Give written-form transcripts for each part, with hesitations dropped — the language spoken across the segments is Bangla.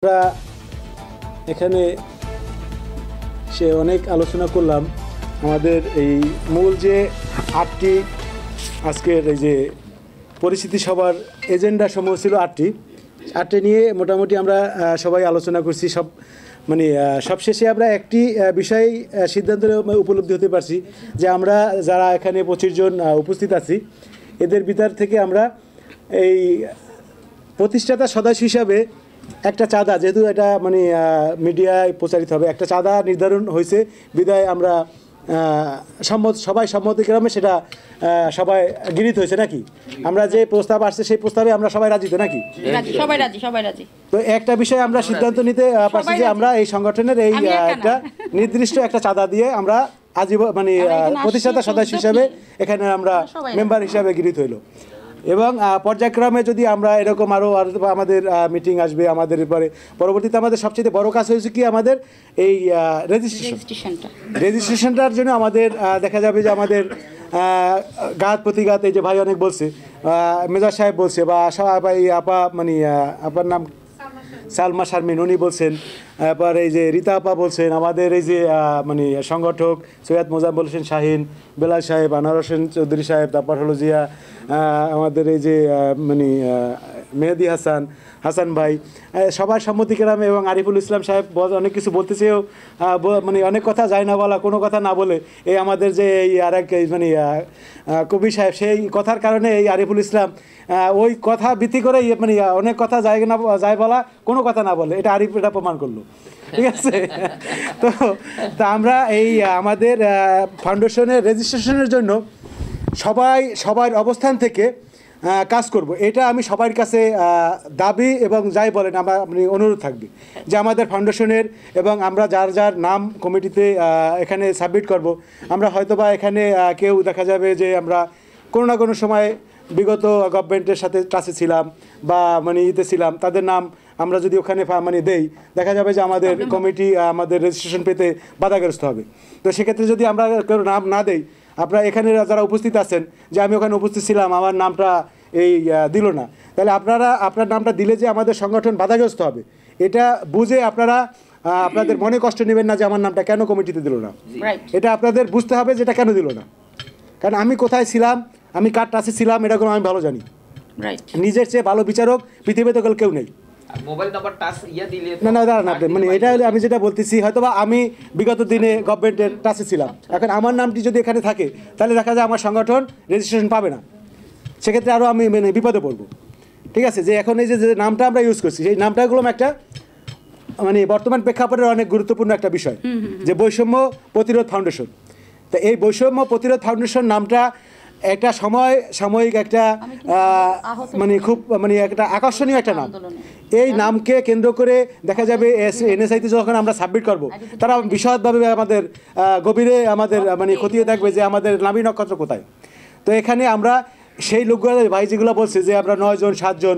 আমরা এখানে সে অনেক আলোচনা করলাম আমাদের এই মূল যে 8টি আজকের এই যে পরিস্থিতি সভার এজেন্ডা সমূহ ছিল 8টি নিয়ে মোটামুটি আমরা সবাই আলোচনা করছি সব মানে সবশেষে আমরা একটি বিষয় সিদ্ধান্তে উপলব্ধি হতে পারছি যে আমরা যারা এখানে 25 জন উপস্থিত আছি এদের ভিতর থেকে আমরা এই প্রতিষ্ঠাতা সদস্য হিসাবে একটা চাঁদা যেহেতু এটা মানে মিডিয়ায় প্রচারিত হবে একটা চাঁদা নির্ধারণ হয়েছে বিদায় আমরা সবাই সম্মতিক্রমে সেটা সবাই গৃহীত হয়েছে নাকি আমরা যে প্রস্তাব আসছে সেই প্রস্তাবে আমরা সবাই রাজি তো নাকি সবাই রাজি তো একটা বিষয় আমরা সিদ্ধান্ত নিতে পারছি যে আমরা এই সংগঠনের এই একটা নির্দিষ্ট একটা চাঁদা দিয়ে আমরা আজীবন মানে প্রতিষ্ঠাতা সদস্য হিসাবে এখানে আমরা মেম্বার হিসাবে গৃহীত হইল এবং পর্যায়ক্রমে যদি আমরা এরকম আরও আমাদের মিটিং আসবে আমাদের এবারে পরবর্তীতে আমাদের সবচেয়ে বড় কাজ হয়েছে কি আমাদের এই রেজিস্ট্রেশনটার জন্য আমাদের দেখা যাবে যে আমাদের ঘাত প্রতিঘাত এই যে ভাই অনেক বলছে মেজর সাহেব বলছে বা আপা মানে আপার নাম সালমা শারমিন উনি বলছেন এরপর এই যে রীতা আপা বলছেন আমাদের এই যে মানে সংগঠক সৈয়দ মোজাম্মেল হোসেন শাহিন বেলাল সাহেব আনোয়ার হোসেন চৌধুরী সাহেব তারপর হলো জিয়া আমাদের এই যে মানে মেহেদি হাসান ভাই সবার সম্মতিক্রমে এবং আরিফুল ইসলাম সাহেব অনেক কিছু বলতে চেয়েও মানে অনেক কথা যায় না বলা কোনো কথা না বলে এই আমাদের যে এই আরেক মানে কবি সাহেব সেই কথার কারণে এই আরিফুল ইসলাম ওই কথা ভিত্তি করে মানে অনেক কথা যায় না যায় বলা কোনো কথা না বলে এটা আরিফ এটা প্রমাণ করলো ঠিক আছে তো আমরা এই আমাদের ফাউন্ডেশনের রেজিস্ট্রেশনের জন্য সবার অবস্থান থেকে কাজ করব এটা আমি সবার কাছে দাবি এবং যাই বলেন আপনি অনুরোধ থাকবে যে আমাদের ফাউন্ডেশনের এবং আমরা যার নাম কমিটিতে এখানে সাবমিট করব আমরা হয়তোবা এখানে কেউ দেখা যাবে যে আমরা কোনো না কোনো সময় বিগত গভর্নমেন্টের সাথে টাচে ছিলাম বা মানে ছিলাম তাদের নাম আমরা যদি ওখানে মানে দেই দেখা যাবে যে আমাদের কমিটি আমাদের রেজিস্ট্রেশন পেতে বাধাগ্রস্ত হবে তো সেক্ষেত্রে যদি আমরা কেউ নাম না দেই আপনারা এখানে যারা উপস্থিত আছেন যে আমি ওখানে উপস্থিত ছিলাম আমার নামটা এই দিল না তাহলে আপনার নামটা দিলে যে আমাদের সংগঠন বাধাগ্রস্ত হবে এটা বুঝে আপনারা আপনাদের মনে কষ্ট নেবেন না যে আমার নামটা কেন কমিটিতে দিল না এটা আপনাদের বুঝতে হবে যে এটা কেন দিল না কারণ আমি কোথায় ছিলাম আমি কার টাচে ছিলাম এটা কোনো আমি ভালো জানি নিজের চেয়ে ভালো বিচারক পৃথিবীতে কেউ নেই মোবাইল নাম্বার টাচ দিলে না দাঁড়ান আপনি মানে এটা আমি যেটা বলতেছি হয়তোবা আমি বিগত দিনে গভর্নমেন্টের টাচে ছিলাম এখন আমার নামটি যদি এখানে থাকে তাহলে দেখা যায় আমার সংগঠন রেজিস্ট্রেশন পাবে না সেক্ষেত্রে আরও আমি মানে বিপদে পড়বো ঠিক আছে যে এখন এই যে নামটা আমরা ইউজ করছি সেই নামটাগুলো একটা মানে বর্তমান প্রেক্ষাপটের অনেক গুরুত্বপূর্ণ একটা বিষয় যে বৈষম্য প্রতিরোধ ফাউন্ডেশন তো এই বৈষম্য প্রতিরোধ ফাউন্ডেশন নামটা একটা সাময়িক একটা মানে খুব মানে একটা আকর্ষণীয় একটা নাম এই নামকে কেন্দ্র করে দেখা যাবে এনএসআইতে যখন আমরা সাবমিট করব তারা বিশদভাবে আমাদের গভীরে আমাদের মানে খতিয়ে দেখবে যে আমাদের নামী নক্ষত্র কোথায় তো এখানে আমরা সেই লোকগুলো ভাই যেগুলো বলছে যে আমরা 9 জন 7 জন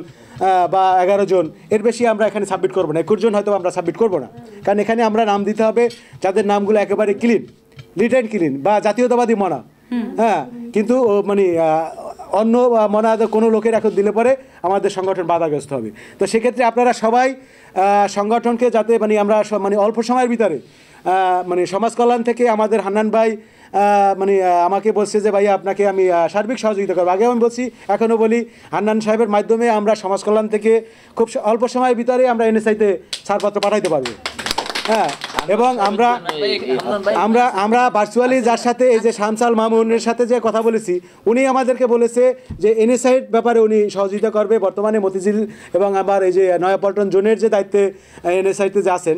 বা 11 জন এর বেশি আমরা এখানে সাবমিট করবো না 21 জন হয়তো আমরা সাবমিট করবো না কারণ এখানে আমরা নাম দিতে হবে যাদের নামগুলো একেবারে ক্লিন রিটার্ন ক্লিন বা জাতীয়তাবাদী মনা হ্যাঁ কিন্তু মানে অন্য মনে কোনো লোকের এখন দিলে পরে আমাদের সংগঠন বাধাগ্রস্ত হবে তো সেক্ষেত্রে আপনারা সবাই সংগঠনকে যাতে মানে আমরা মানে অল্প সময়ের ভিতরে মানে সমাজ কল্যাণ থেকে আমাদের হান্নান ভাই মানে আমাকে বলছে যে ভাই আপনাকে আমি সার্বিক সহযোগিতা করবো আগে আমি বলছি এখনও বলি হান্নান সাহেবের মাধ্যমে আমরা সমাজ কল্যাণ থেকে খুব অল্প সময়ের ভিতরে আমরা এনএসআইতে ছাড়পত্র পাঠাইতে পারবো হ্যাঁ এবং আমরা ভার্চুয়ালি যার সাথে এই যে শামসাল মামুনের সাথে যে কথা বলেছি উনি আমাদেরকে বলেছে যে এনএসআইর ব্যাপারে উনি সহযোগিতা করবে বর্তমানে মতিঝিল এবং আবার এই যে নয়াপল্টন জোনের যে দায়িত্বে এনএসআইতে যে আছেন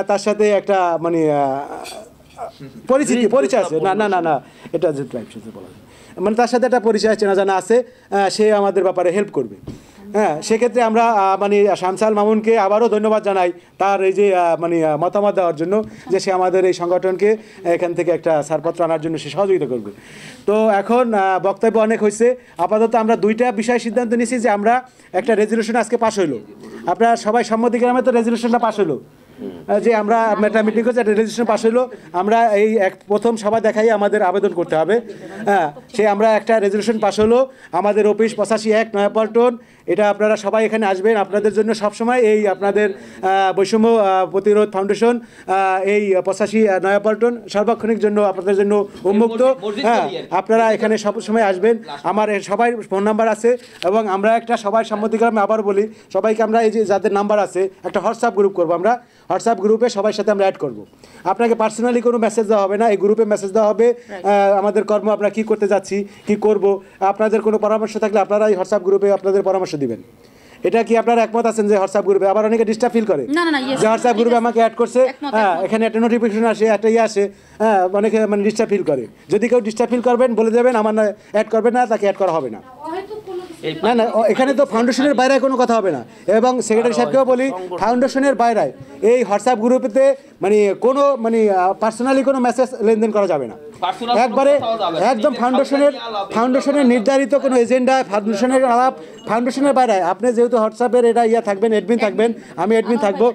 তার সাথে একটা মানে পরিচয় আছে না এটা যে বলা যায় মানে তার সাথে একটা পরিচয় চেনা জানা আছে সে আমাদের ব্যাপারে হেল্প করবে হ্যাঁ সেক্ষেত্রে আমরা মানে শামসাল মামুনকে আবারও ধন্যবাদ জানাই তার এই যে মানে মতামত দেওয়ার জন্য যে সে আমাদের এই সংগঠনকে এখান থেকে একটা ছাড়পত্র আনার জন্য সে সহযোগিতা করবে তো এখন বক্তব্য অনেক হয়েছে আপাতত আমরা 2টা বিষয় সিদ্ধান্ত নিয়েছি যে আমরা একটা রেজলিউশন আজকে পাশ হইলো আপনারা সবাই সম্মতিক্রমে তো রেজলিউশনটা পাশ হইলো যে আমরা একটা মিটিং করছি একটা রেজিস্ট্রেশন পাস হইলো আমরা এই প্রথম সভা দেখাই আমাদের আবেদন করতে হবে হ্যাঁ আমরা একটা রেজলিউশন পাস হলো আমাদের অফিস 85-1 নয়াপল্টন এটা আপনারা সবাই এখানে আসবেন, আপনাদের জন্য সবসময় এই আপনাদের বৈষম্য প্রতিরোধ ফাউন্ডেশন এই 85 নয়াপল্টন সার্বক্ষণিক জন্য আপনাদের জন্য উন্মুক্ত। হ্যাঁ, আপনারা এখানে সবসময় আসবেন। আমার সবাই ফোন নাম্বার আছে এবং আমরা একটা সবাই সম্মতিক্রমে আবার বলি সবাইকে আমরা এই যে যাদের নাম্বার আছে একটা হোয়াটসঅ্যাপ গ্রুপ করব, আমরা হোয়াটসঅ্যাপ গ্রুপে সবার সাথে আমরা অ্যাড করব। আপনাকে পার্সোনালি কোনো মেসেজ দেওয়া হবে না, এই গ্রুপে মেসেজ দেওয়া হবে আমাদের কর্ম আমরা কী করতে যাচ্ছি, কী করব। আপনাদের কোনো পরামর্শ থাকলে আপনারা এই হোয়াটসঅ্যাপ গ্রুপে আপনাদের পরামর্শ দিবেন। এটা কি আপনারা একমত আছেন যে হোয়াটসঅ্যাপ গ্রুপে? আবার অনেকে ডিস্টার্ব ফিল করে যে হোয়াটসঅ্যাপ গ্রুপে আমাকে অ্যাড করছে, হ্যাঁ এখানে একটা নোটিফিকেশন আসে, একটা আসে, হ্যাঁ অনেকে মানে ডিস্টার্ব ফিল করে। যদি কেউ ডিস্টার্ব ফিল করবেন বলে দেবেন আমার অ্যাড করবেন না, তাকে অ্যাড করা হবে না। না না, এখানে তো ফাউন্ডেশনের বাইরে কোনো কথা হবে না। এবং সেক্রেটারি সাহেবকেও বলি ফাউন্ডেশনের বাইরে এই হোয়াটসঅ্যাপ গ্রুপেতে মানে কোনো মানে পার্সোনালি কোনো মেসেজ লেনদেন করা যাবে না। একবারে একদম ফাউন্ডেশনের নির্ধারিত কোনো এজেন্ডা, ফাউন্ডেশনের আলাপ, ফাউন্ডেশনের বাইরে আপনি যেহেতু হোয়াটসঅ্যাপের এটা থাকবেন, অ্যাডমিন থাকবেন, আমি অ্যাডমিন থাকবো।